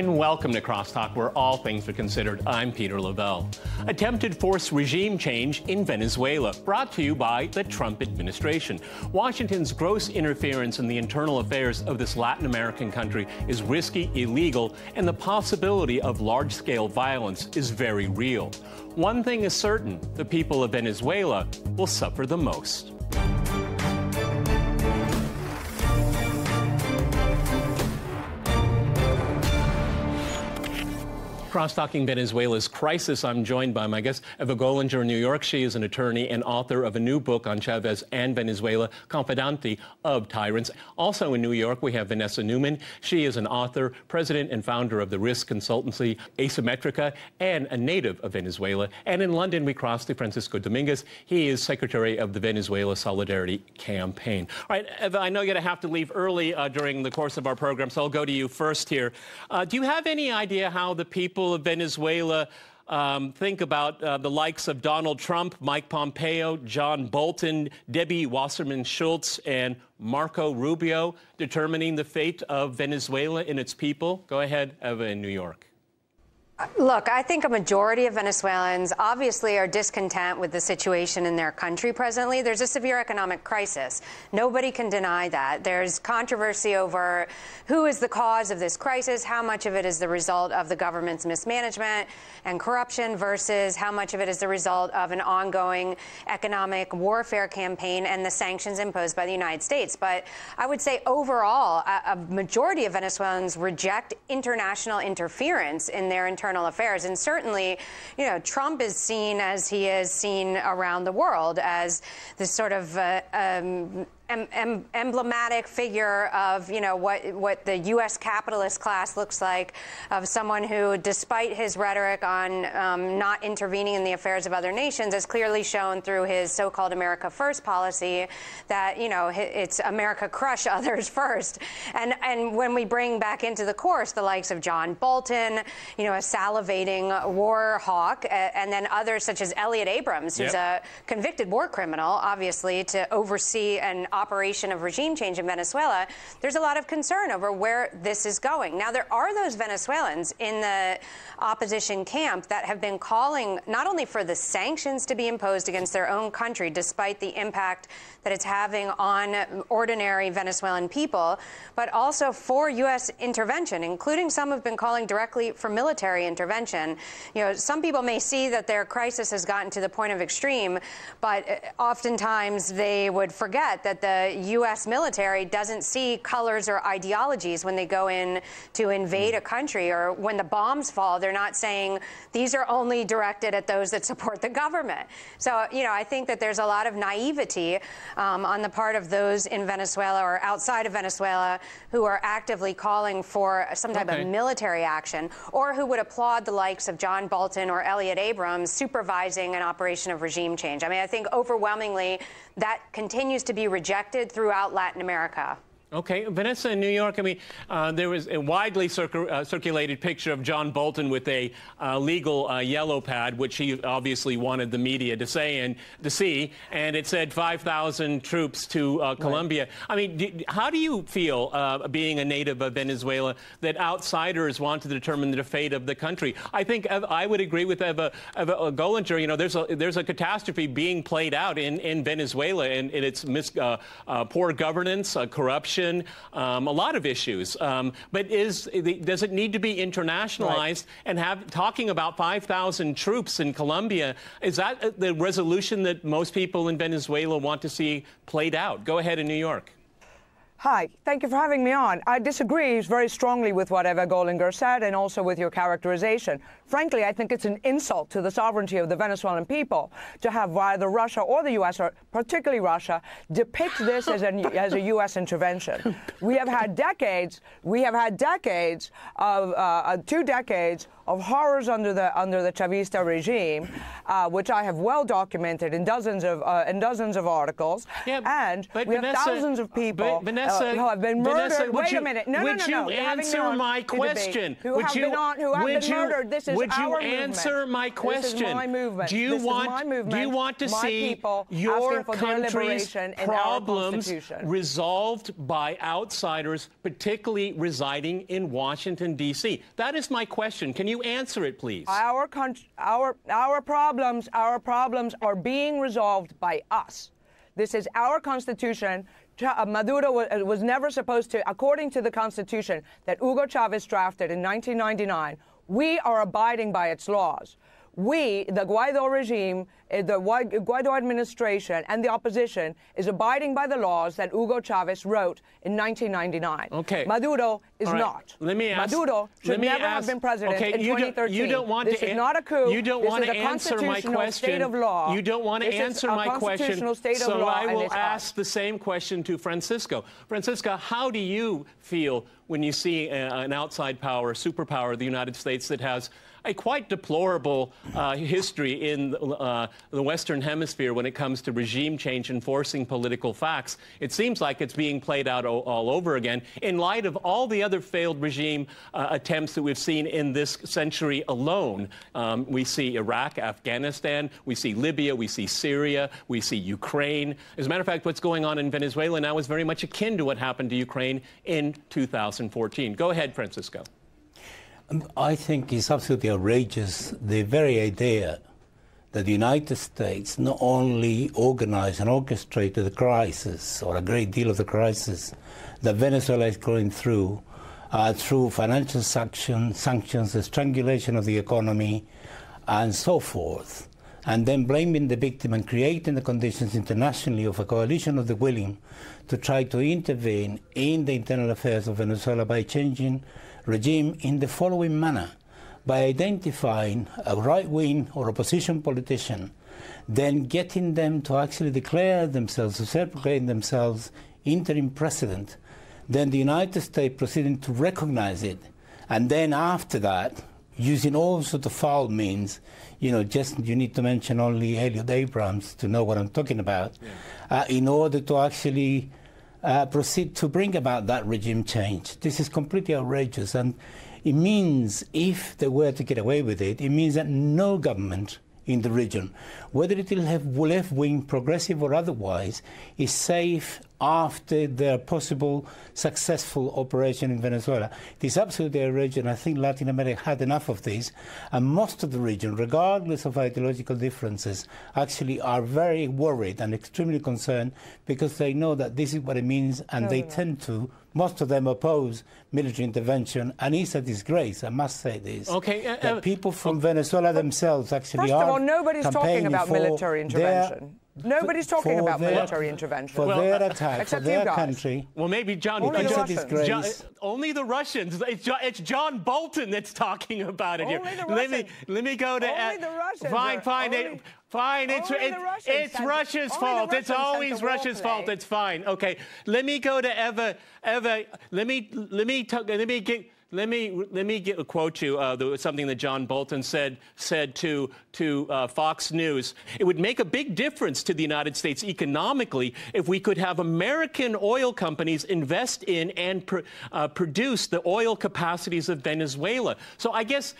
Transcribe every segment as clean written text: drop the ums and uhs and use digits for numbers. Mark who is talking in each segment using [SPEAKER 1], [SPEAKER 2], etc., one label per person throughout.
[SPEAKER 1] and welcome to Crosstalk, where all things are considered. I'm Peter Lavelle. Attempted forced regime change in Venezuela, brought to you by the Trump administration. Washington's gross interference in the internal affairs of this Latin American country is risky, illegal, and the possibility of large-scale violence is very real. One thing is certain, the people of Venezuela will suffer the most. Cross-talking Venezuela's crisis, I'm joined by my guest, Eva Golinger in New York. She is an attorney and author of a new book on Chavez and Venezuela, Confidante of Tyrants. Also in New York, we have Vanessa Neumann. She is an author, president and founder of the risk consultancy Asymmetrica, and a native of Venezuela. And in London, we cross to Francisco Dominguez. He is secretary of the Venezuela Solidarity Campaign. All right, Eva, I know you're going to have to leave early during the course of our program, so I'll go to you first here. Do you have any idea how the people of Venezuela think about the likes of Donald Trump, Mike Pompeo, John Bolton, Debbie Wasserman Schultz, and Marco Rubio determining the fate of Venezuela and its people? Go ahead, Eva, in New York.
[SPEAKER 2] Look, I think a majority of Venezuelans obviously are discontent with the situation in their country presently. There's a severe economic crisis. Nobody can deny that. There's controversy over who is the cause of this crisis, how much of it is the result of the government's mismanagement and corruption versus how much of it is the result of an ongoing economic warfare campaign and the sanctions imposed by the United States. But I would say overall, a majority of Venezuelans reject international interference in their internal affairs. And certainly, you know, Trump is seen, as he is seen around the world, as this sort of emblematic figure of, you know, what the U.S. capitalist class looks like, of someone who, despite his rhetoric on not intervening in the affairs of other nations, has clearly shown through his so-called America First policy that, you know, it's America crush others first. And when we bring back into the course the likes of John Bolton, you know, a salivating war hawk, and then others such as Elliot Abrams, who's a convicted war criminal, obviously, to oversee an operation of regime change in Venezuela, there's a lot of concern over where this is going. Now, there are those Venezuelans in the opposition camp that have been calling not only for the sanctions to be imposed against their own country, despite the impact that it's having on ordinary Venezuelan people, but also for U.S. intervention, including some who've been calling directly for military intervention. You know, some people may see that their crisis has gotten to the point of extreme, but oftentimes they would forget that the U.S. military doesn't see colors or ideologies when they go in to invade a country, or when the bombs fall, they're not saying these are only directed at those that support the government. So, you know, I think that there's a lot of naivety on the part of those in Venezuela or outside of Venezuela who are actively calling for some type of military action, or who would applaud the likes of John Bolton or Elliot Abrams supervising an operation of regime change. I mean, I think overwhelmingly that continues to be rejected throughout Latin America.
[SPEAKER 1] Okay, Vanessa, in New York, I mean, there was a widely circulated picture of John Bolton with a legal yellow pad, which he obviously wanted the media to say and to see, and it said 5,000 troops to Colombia. I mean, how do you feel, being a native of Venezuela, that outsiders want to determine the fate of the country? I think I would agree with Eva Golinger. You know, there's a catastrophe being played out in Venezuela, and its poor governance, corruption. A lot of issues, but does it need to be internationalized? And talking about 5,000 troops in Colombia, is that the resolution that most people in Venezuela want to see played out? Go ahead in New York.
[SPEAKER 3] Hi, thank you for having me on. I disagree very strongly with what Eva Golinger said, and also with your characterization. Frankly, I think it's an insult to the sovereignty of the Venezuelan people to have either Russia or the U.S., or particularly Russia, depict this as a U.S. intervention. We have had decades of 2 decades of horrors under the Chavista regime, which I have well documented in dozens of articles. Yeah, and we have thousands of people who have been murdered.
[SPEAKER 1] Vanessa,
[SPEAKER 3] Wait a minute. No.
[SPEAKER 1] Would you answer my question?
[SPEAKER 3] Who have been murdered. This is our movement.
[SPEAKER 1] Would you answer my question?
[SPEAKER 3] This is my movement.
[SPEAKER 1] Do you want to see your country's problems resolved by outsiders, particularly residing in Washington, D.C.? That is my question. Can you answer it, please?
[SPEAKER 3] Our problems are being resolved by us. This is our Constitution. Maduro was never supposed to, according to the Constitution that Hugo Chavez drafted in 1999, we are abiding by its laws. We, the Guaidó regime, the Guaidó administration, and the opposition is abiding by the laws that Hugo Chavez wrote in 1999.
[SPEAKER 1] Okay.
[SPEAKER 3] Maduro is not.
[SPEAKER 1] Let me ask.
[SPEAKER 3] Maduro should never have been president in 2013.
[SPEAKER 1] You don't want
[SPEAKER 3] this is not a coup.
[SPEAKER 1] You don't want to answer my question.
[SPEAKER 3] State of law.
[SPEAKER 1] You don't want to answer my question. So I will ask the same question to Francisco. Francisco, how do you feel when you see an outside power, superpower, the United States, that has a quite deplorable history in the Western Hemisphere when it comes to regime change and forcing political facts? It seems like it's being played out all over again in light of all the other failed regime attempts that we've seen in this century alone. We see Iraq, Afghanistan, we see Libya, we see Syria, we see Ukraine. As a matter of fact, what's going on in Venezuela now is very much akin to what happened to Ukraine in 2014. Go ahead, Francisco.
[SPEAKER 4] I think it's absolutely outrageous, the very idea that the United States not only organized and orchestrated the crisis, or a great deal of the crisis, that Venezuela is going through financial sanctions, the strangulation of the economy, and so forth, and then blaming the victim and creating the conditions internationally of a coalition of the willing to try to intervene in the internal affairs of Venezuela by changing regime in the following manner: by identifying a right-wing or opposition politician, then getting them to actually declare themselves, to self-proclaim themselves interim president, then the United States proceeding to recognize it, and then after that, using all sorts of foul means, you need to mention only Elliot Abrams to know what I'm talking about, in order to actually proceed to bring about that regime change. This is completely outrageous, and it means, if they were to get away with it, it means that no government in the region, whether it will have left-wing, progressive or otherwise, is safe after their possible successful operation in Venezuela. It is absolutely outrageous. I think Latin America had enough of this, and most of the region, regardless of ideological differences, actually are very worried and extremely concerned, because they know that this is what it means, and they tend to, most of them, oppose military intervention, and it's a disgrace, I must say this, that people from Venezuela themselves actually
[SPEAKER 3] First of all, nobody's talking about military intervention. Nobody's talking about military intervention.
[SPEAKER 4] For their attack, for their country.
[SPEAKER 1] Well, maybe John.
[SPEAKER 3] Only the Russians.
[SPEAKER 1] Only the Russians. It's John Bolton that's talking about it here.
[SPEAKER 3] Only the Russians.
[SPEAKER 1] Let me go to.
[SPEAKER 3] Only the Russians.
[SPEAKER 1] Fine. It's Russia's fault. It's always Russia's fault. It's fine. Okay. Let me go to Eva. Let me quote you something that John Bolton said to Fox News. It would make a big difference to the United States economically if we could have American oil companies invest in and produce the oil capacities of Venezuela. So I guess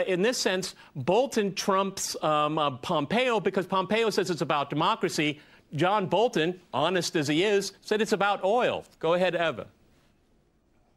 [SPEAKER 1] in this sense, Bolton trumps Pompeo, because Pompeo says it's about democracy. John Bolton, honest as he is, said it's about oil. Go ahead, Eva.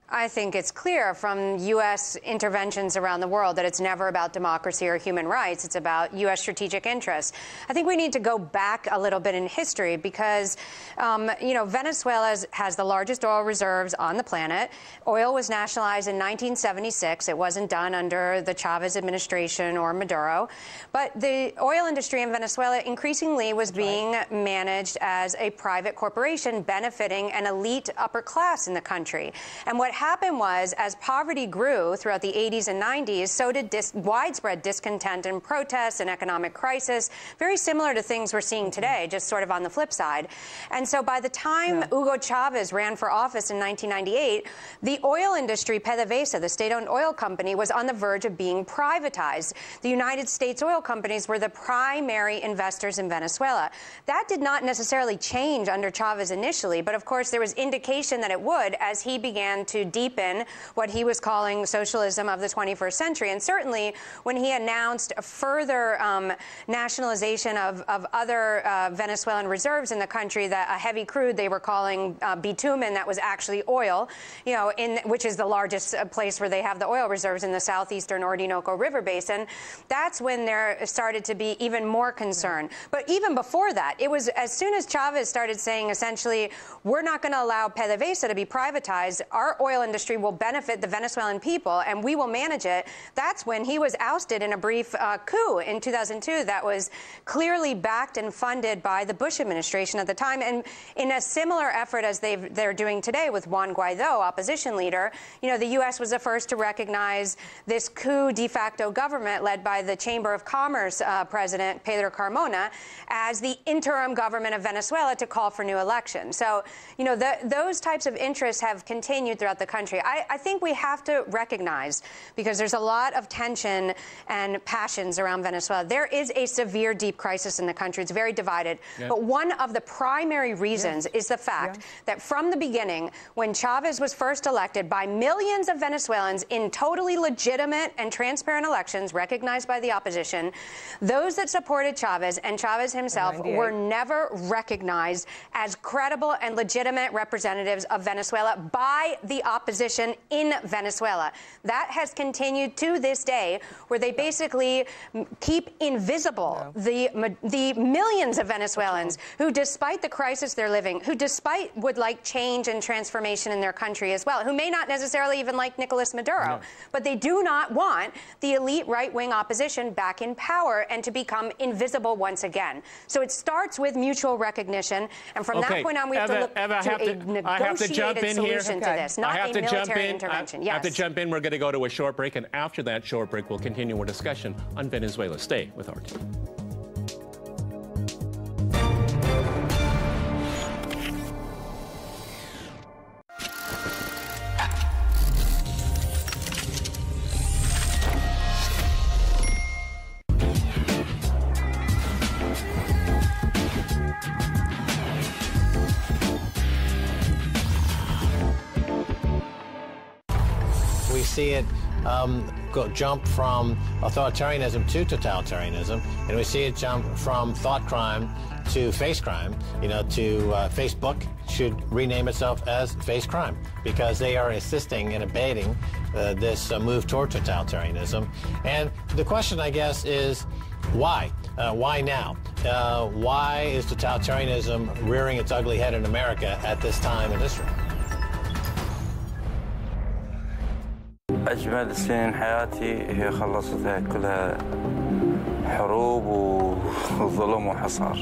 [SPEAKER 2] I think it's clear from U.S. interventions around the world that it's never about democracy or human rights. It's about U.S. strategic interests. I think we need to go back a little bit in history because, Venezuela has the largest oil reserves on the planet. Oil was nationalized in 1976. It wasn't done under the Chavez administration or Maduro. But the oil industry in Venezuela increasingly was being managed as a private corporation benefiting an elite upper class in the country. And what happened was, as poverty grew throughout the 80s and 90s, so did widespread discontent and protests and economic crisis, very similar to things we're seeing today, just sort of on the flip side. And so by the time Hugo Chavez ran for office in 1998, the oil industry, PDVSA, the state-owned oil company, was on the verge of being privatized. The United States oil companies were the primary investors in Venezuela. That did not necessarily change under Chavez initially, but of course there was indication that it would as he began to deepen what he was calling socialism of the 21st century. And certainly when he announced further nationalization of other Venezuelan reserves in the country, that a heavy crude they were calling bitumen, that was actually oil, you know, which is the largest place where they have the oil reserves in the southeastern Orinoco River Basin, that's when there started to be even more concern. But even before that, it was as soon as Chavez started saying essentially, we're not going to allow PDVSA to be privatized, our oil industry will benefit the Venezuelan people and we will manage it, that's when he was ousted in a brief coup in 2002 that was clearly backed and funded by the Bush administration at the time. And in a similar effort as they're doing today with Juan Guaidó, opposition leader, you know, the U.S. was the first to recognize this coup de facto government led by the Chamber of Commerce president, Pedro Carmona, as the interim government of Venezuela to call for new elections. So, you know, those types of interests have continued throughout the country. I think we have to recognize, because there's a lot of tension and passions around Venezuela, there is a severe, deep crisis in the country. It's very divided. Yeah. But one of the primary reasons is the fact that from the beginning, when Chavez was first elected by millions of Venezuelans in totally legitimate and transparent elections recognized by the opposition, those that supported Chavez and Chavez himself were never recognized as credible and legitimate representatives of Venezuela by the opposition in Venezuela. That has continued to this day, where they basically keep invisible the millions of Venezuelans who, despite the crisis they're living, who despite would like change and transformation in their country as well, who may not necessarily even like Nicolas Maduro, but they do not want the elite right-wing opposition back in power and to become invisible once again. So it starts with mutual recognition, and from that point on, we have to look to a negotiated solution to this, not a military intervention.
[SPEAKER 1] I have to jump in. We're going to go to a short break, and after that short break, we'll continue our discussion on Venezuela. Stay with our team.
[SPEAKER 5] We see it jump from authoritarianism to totalitarianism, and we see it jump from thought crime to face crime. You know, Facebook should rename itself as face crime, because they are assisting and abating this move toward totalitarianism. And the question, I guess, is why? Why now? Why is totalitarianism rearing its ugly head in America at this time in history?
[SPEAKER 6] أجمل سنين حياتي هي خلصتها كلها حروب وظلم وحصار.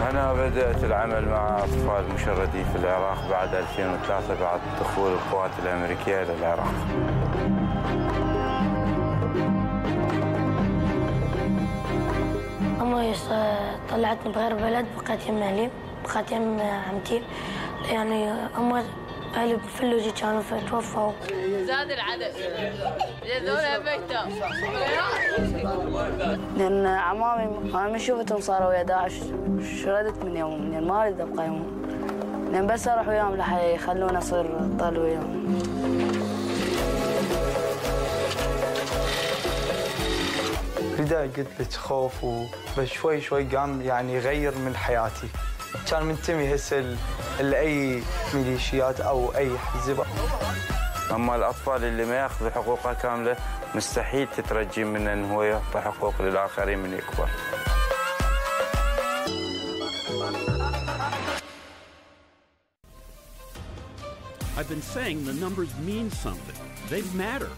[SPEAKER 6] أنا بدأت العمل مع أطفال مشردين في العراق بعد 2003 بعد دخول القوات الأمريكية إلى العراق.
[SPEAKER 7] أمي طلعتني بغير بلد، بقيت يم أهلي، بقيت يم عمتي، يعني أمي أهلي بفلوجي كانوا توفوا.
[SPEAKER 8] زاد العدد، جذونا بيتهم.
[SPEAKER 7] لأن عمامي شوفتهم صاروا ويا داعش، شردت من يوم، يعني ما أريد أبقى يوم، لأن بس أروح وياهم لحي يخلوني أصير طال وياهم.
[SPEAKER 9] بداية قلت لك خوف بس شوي شوي قام يعني يغير من حياتي. كان منتمي هسه لأي ميليشيات أو أي حزب.
[SPEAKER 6] أما الأطفال اللي ما يأخذوا حقوقها كاملة مستحيل تترجي منه إنه هو يعطي حقوق للآخرين من يكبر.
[SPEAKER 10] I've been saying the numbers mean something. They matter.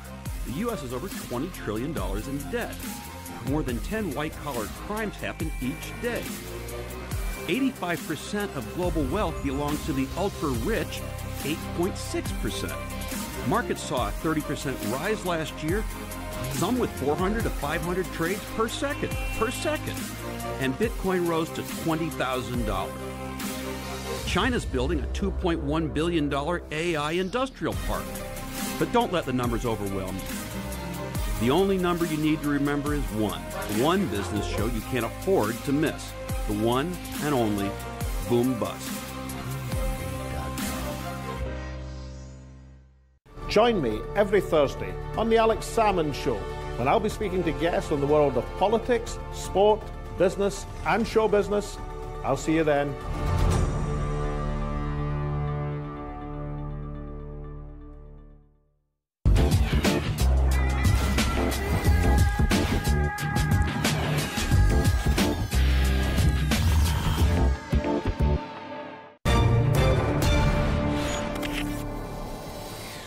[SPEAKER 10] The U.S. has over $20 trillion in debt. More than 10 white-collar crimes happen each day. 85% of global wealth belongs to the ultra-rich, 8.6%. Markets saw a 30% rise last year, some with 400 to 500 trades per second. And Bitcoin rose to $20,000. China's building a $2.1 billion AI industrial park. But don't let the numbers overwhelm you. The only number you need to remember is one. One business show you can't afford to miss. The one and only Boom Bust.
[SPEAKER 11] Join me every Thursday on The Alex Salmon Show, when I'll be speaking to guests on the world of politics, sport, business, and show business. I'll see you then.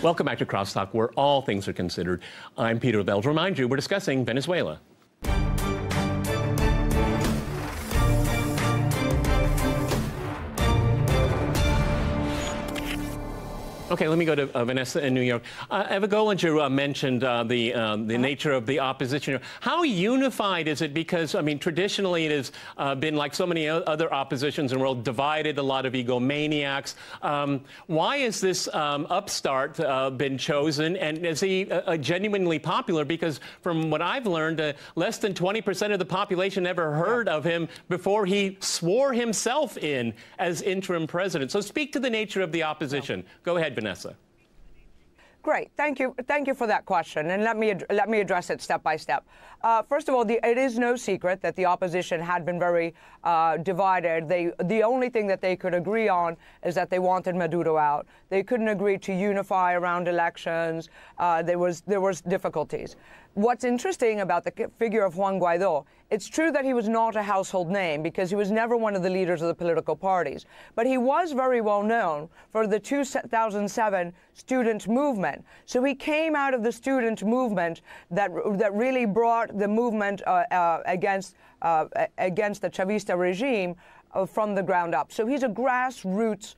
[SPEAKER 1] Welcome back to Crosstalk, where all things are considered. I'm Peter Bell. To remind you, we're discussing Venezuela. Okay, let me go to Vanessa in New York. Eva Golinger mentioned the nature of the opposition. How unified is it? Because, I mean, traditionally it has been, like so many other oppositions in the world, divided, a lot of egomaniacs. Why has this upstart been chosen? And is he genuinely popular? Because from what I've learned, less than 20% of the population ever heard of him before he swore himself in as interim president. So speak to the nature of the opposition. Go ahead, Vanessa.
[SPEAKER 3] Great. Thank you for that question. And let me address it step by step. First of all, it is no secret that the opposition had been very divided. The only thing that they could agree on is that they wanted Maduro out. They couldn't agree to unify around elections. There was difficulties. What's interesting about the figure of Juan Guaidó, it's true that he was not a household name because he was never one of the leaders of the political parties. But he was very well known for the 2007 student movement. So he came out of the student movement that really brought the movement against the Chavista regime from the ground up. So he's a grassroots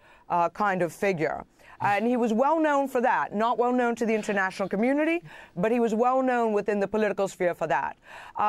[SPEAKER 3] kind of figure. And he was well known for that, not well known to the international community, but he was well known within the political sphere for that.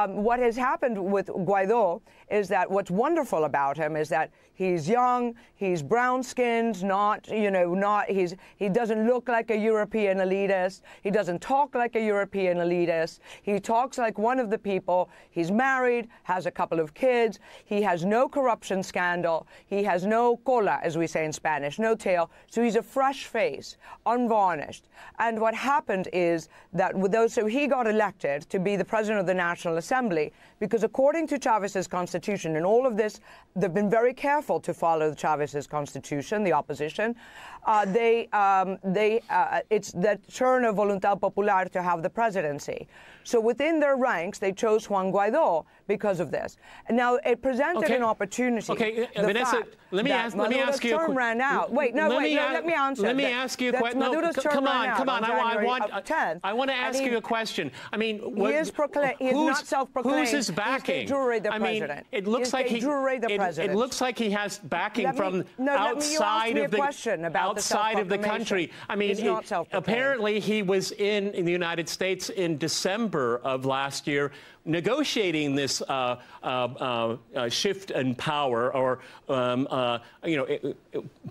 [SPEAKER 3] What has happened with Guaidó is that what's wonderful about him is that he's young, he's brown-skinned, he doesn't look like a European elitist, he doesn't talk like a European elitist, he talks like one of the people, he's married, has a couple of kids, he has no corruption scandal, he has no cola, as we say in Spanish, no tail, so he's a fresh face, unvarnished. And what happened is that so he got elected to be the president of the National Assembly because according to Chavez's constitution, and all of this, they've been very careful to follow Chavez's constitution, the opposition, it's the turn of voluntad popular to have the presidency. So within their ranks, they chose Juan Guaidó because of this. And now it presented an opportunity.
[SPEAKER 1] Okay, Vanessa, let me ask you a question.
[SPEAKER 3] Ran out. Wait, no, let me answer.
[SPEAKER 1] Let me ask you a question. No, come on. I want to ask you a question. I mean,
[SPEAKER 3] he is not self-proclaimed.
[SPEAKER 1] Who's his backing?
[SPEAKER 3] He's the president.
[SPEAKER 1] It looks like it looks like he has backing from outside of the country. I mean, apparently he was in the United States in December of last year negotiating this shift in power, or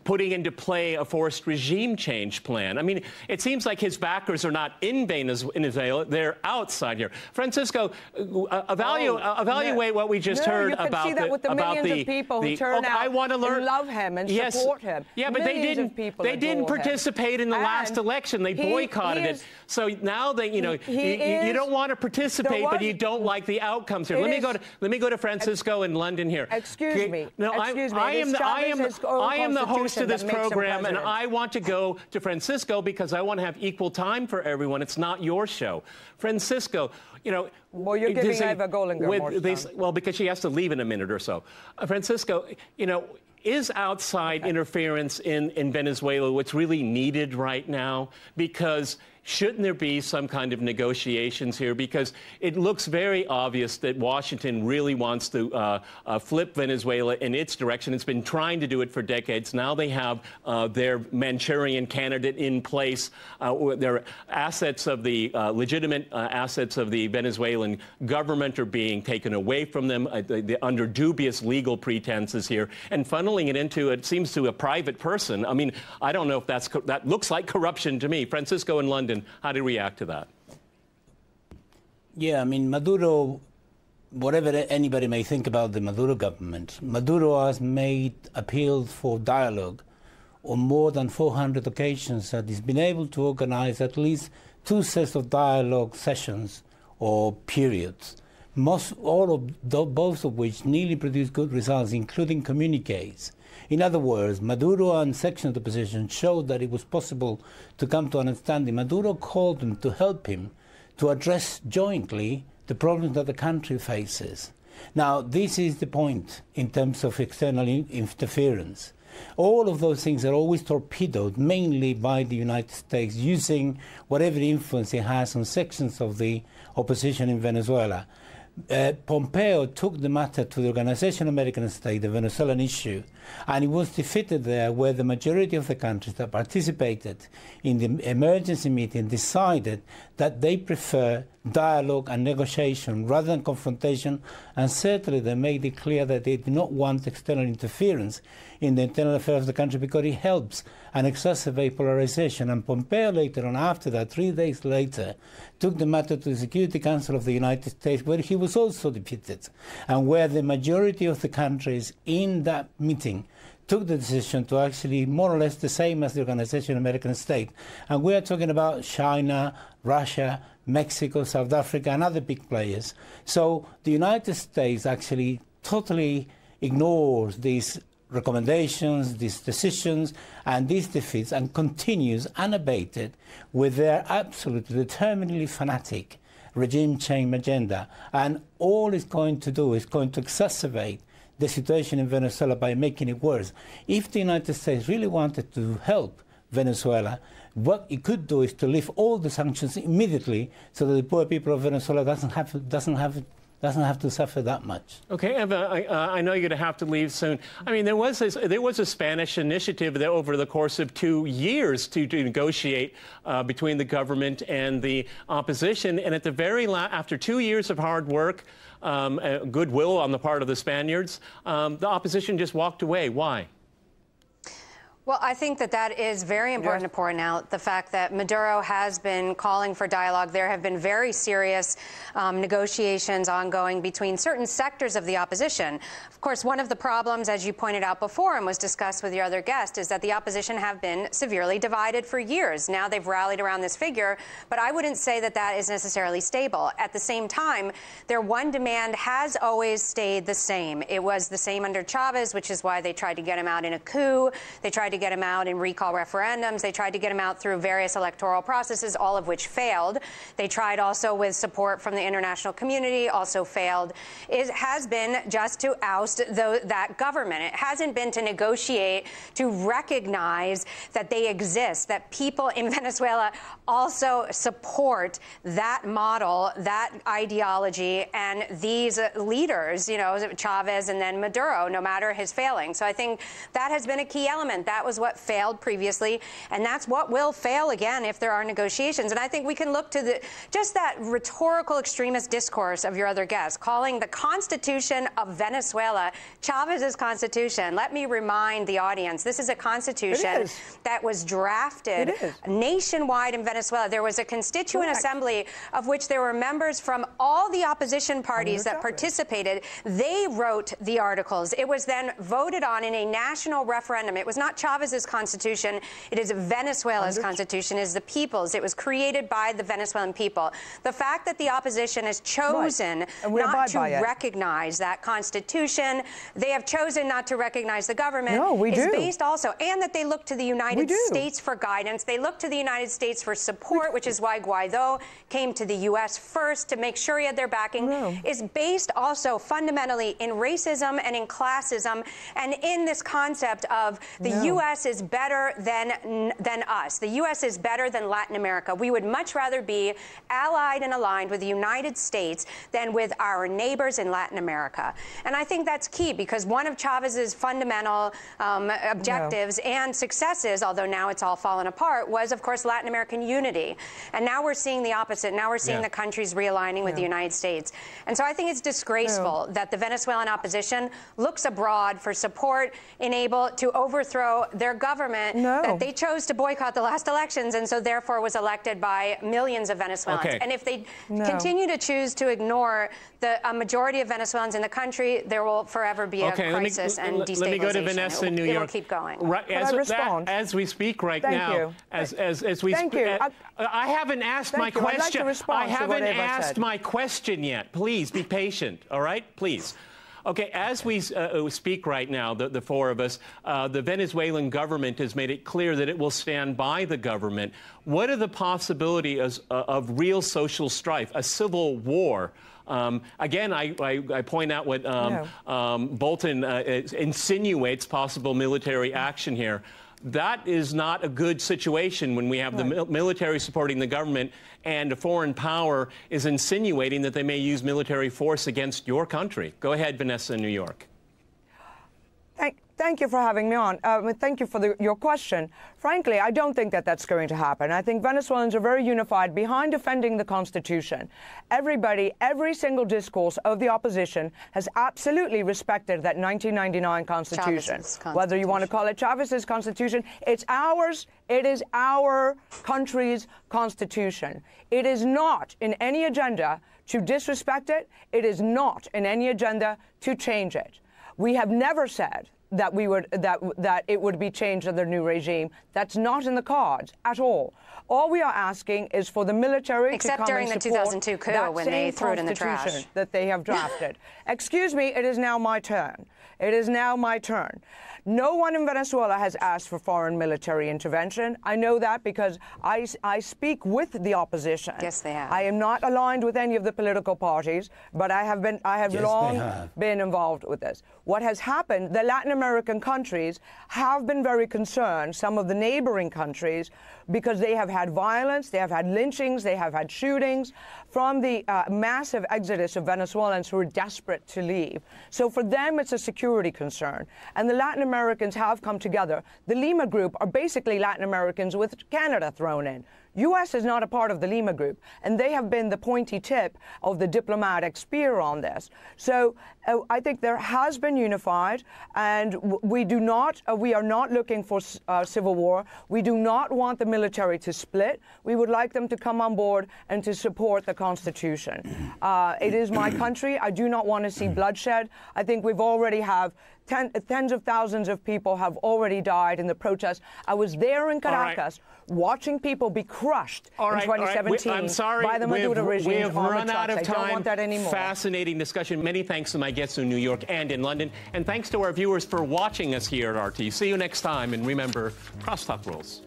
[SPEAKER 1] putting into play a forced regime change plan. I mean, it seems like his backers are not in Venezuela; they're outside here. Francisco, evaluate what we just heard about
[SPEAKER 3] see that with the millions of people who turn out
[SPEAKER 1] I want to learn,
[SPEAKER 3] and love him and support him.
[SPEAKER 1] Yeah, but they didn't participate in the last election. They boycotted it. So now they, you don't want to participate, but you don't like the outcomes here. Let me go to Francisco in London here.
[SPEAKER 3] Excuse me.
[SPEAKER 1] No, I am the host of this program, and I want to go to Francisco because I want to have equal time for everyone. It's not your show. Francisco,
[SPEAKER 3] well, you're giving Eva Golinger more time.
[SPEAKER 1] Well, because she has to leave in a minute or so. Francisco, is outside interference in Venezuela what's really needed right now? Because shouldn't there be some kind of negotiations here? Because it looks very obvious that Washington really wants to flip Venezuela in its direction. It's been trying to do it for decades. Now they have their Manchurian candidate in place. Their assets of the legitimate assets of the Venezuelan government are being taken away from them under dubious legal pretenses here, and funneling it into, it seems, to a private person. I mean, I don't know if that looks like corruption to me. Francisco in London, how do you react to that?
[SPEAKER 4] Yeah, I mean, Maduro, whatever anybody may think about the Maduro government, Maduro has made appeals for dialogue on more than 400 occasions, that he's been able to organize at least 2 sets of dialogue sessions or periods, both of which nearly produced good results, including communiques. In other words, Maduro and sections of the opposition showed that it was possible to come to an understanding. Maduro called them to help him to address jointly the problems that the country faces. Now, this is the point in terms of external interference. All of those things are always torpedoed, mainly by the United States, using whatever influence it has on sections of the opposition in Venezuela. Pompeo took the matter to the Organization of American States, the Venezuelan issue, and he was defeated there, where the majority of the countries that participated in the emergency meeting decided that they prefer dialogue and negotiation rather than confrontation, and certainly they made it clear that they did not want external interference in the internal affairs of the country because it helps and exacerbates polarization. And Pompeo later on, after that, 3 days later, took the matter to the Security Council of the United States, where he was also defeated, and where the majority of the countries in that meeting took the decision to actually more or less the same as the Organization of American States. And we are talking about China, Russia, Mexico, South Africa, and other big players. So the United States actually totally ignores these recommendations, these decisions, and these defeats, and continues unabated with their absolutely determinedly fanatic regime change agenda. And all it's going to do is going to exacerbate the situation in Venezuela by making it worse. If the United States really wanted to help Venezuela, what it could do is to lift all the sanctions immediately, so that the poor people of Venezuela doesn't have to suffer that much.
[SPEAKER 1] Okay, Eva, I know you're going to have to leave soon. I mean, there was a Spanish initiative that over the course of 2 years to negotiate between the government and the opposition, and at the very after 2 years of hard work, goodwill on the part of the Spaniards, the opposition just walked away. Why?
[SPEAKER 2] Well, I think that is very important to point out, the fact that Maduro has been calling for dialogue. There have been very serious negotiations ongoing between certain sectors of the opposition. Of course, one of the problems, as you pointed out before and was discussed with your other guest, is that the opposition have been severely divided for years. Now they've rallied around this figure, but I wouldn't say that is necessarily stable. At the same time, their one demand has always stayed the same. It was the same under Chavez, which is why they tried to get him out in a coup. They tried to get him out in recall referendums. They tried to get him out through various electoral processes, all of which failed. They tried also with support from the international community, also failed. It has been just to oust that government. It hasn't been to negotiate, to recognize that they exist, that people in Venezuela also support that model, that ideology, and these leaders, you know, Chavez and then Maduro, no matter his failing. So I think that has been a key element. That was what failed previously, and that's what will fail again if there are negotiations. And I think we can look to just that rhetorical extremist discourse of your other guest, calling the Constitution of Venezuela Chavez's Constitution. Let me remind the audience, this is a constitution that was drafted nationwide in Venezuela. There was a constituent assembly of which there were members from all the opposition parties that participated. They wrote the articles. It was then voted on in a national referendum. It was not Chavez's Constitution. It is Venezuela's Constitution. It is the people's. It was created by the Venezuelan people. The fact that the opposition has chosen not to recognize that Constitution, they have chosen not to recognize the government, is based also, and that they look to the United States for guidance. They look to the United States for support, which is why Guaidó came to the U.S. first to make sure he had their backing, is based also fundamentally in racism and in classism and in this concept of the U.S. U.S. is better than us. The U.S. is better than Latin America. We would much rather be allied and aligned with the United States than with our neighbors in Latin America. And I think that's key, because one of Chavez's fundamental objectives and successes, although now it's all fallen apart, was, of course, Latin American unity. And now we're seeing the opposite. Now we're seeing the countries realigning with the United States. And so I think it's disgraceful that the Venezuelan opposition looks abroad for support to overthrow their government that they chose to boycott the last elections, and so therefore was elected by millions of Venezuelans. And if they continue to choose to ignore a majority of Venezuelans in the country, there will forever be a crisis and destabilization.
[SPEAKER 1] Let me go to Vanessa in New York.
[SPEAKER 2] It'll keep going.
[SPEAKER 1] Right, as we speak right now, as we I haven't asked my question. I haven't asked my question yet. Please be patient. All right, please. Okay, as we speak right now, the four of us, the Venezuelan government has made it clear that it will stand by the government. What are the possibilities of real social strife, a civil war? Again, I point out what Bolton insinuates possible military action here. That is not a good situation when we have the military supporting the government and a foreign power is insinuating that they may use military force against your country. Go ahead, Vanessa in New York.
[SPEAKER 3] Thank you for having me on. Thank you for your question. Frankly, I don't think that that's going to happen. I think Venezuelans are very unified behind defending the Constitution. Everybody, every single discourse of the opposition has absolutely respected that 1999 Constitution. Whether you want to call it Chavez's Constitution, it's ours. It is our country's Constitution. It is not in any agenda to disrespect it. It is not in any agenda to change it. We have never said that it would be changed under the new regime. That's not in the cards at all. All we are asking is for the military to come
[SPEAKER 2] during
[SPEAKER 3] and
[SPEAKER 2] the 2002 coup when they threw it in the trash
[SPEAKER 3] that they have drafted. Excuse me, it is now my turn. It is now my turn. No one in Venezuela has asked for foreign military intervention. I know that because I speak with the opposition.
[SPEAKER 2] Yes, they have.
[SPEAKER 3] I am not aligned with any of the political parties, but I have long been involved with this. What has happened, the Latin American countries have been very concerned, some of the neighboring countries, because they have had violence, they have had lynchings, they have had shootings from the massive exodus of Venezuelans who are desperate to leave. So for them, it's a security concern. And the Latin Americans have come together. The Lima Group are basically Latin Americans with Canada thrown in. U.S. is not a part of the Lima Group, and they have been the pointy tip of the diplomatic spear on this. So I think there has been unified, and we are not looking for civil war. We do not want the military to split. We would like them to come on board and to support the Constitution. It is my country. I do not want to see bloodshed. I think we've already have tens of thousands of people have already died in the protests. I was there in Caracas watching people be crushed in 2017
[SPEAKER 1] I'm sorry,
[SPEAKER 3] by the Maduro regime.
[SPEAKER 1] We have run out of time.
[SPEAKER 3] I don't want that anymore.
[SPEAKER 1] Fascinating discussion. Many thanks to my guests in New York and in London. And thanks to our viewers for watching us here at RT. See you next time. And remember, Crosstalk rules.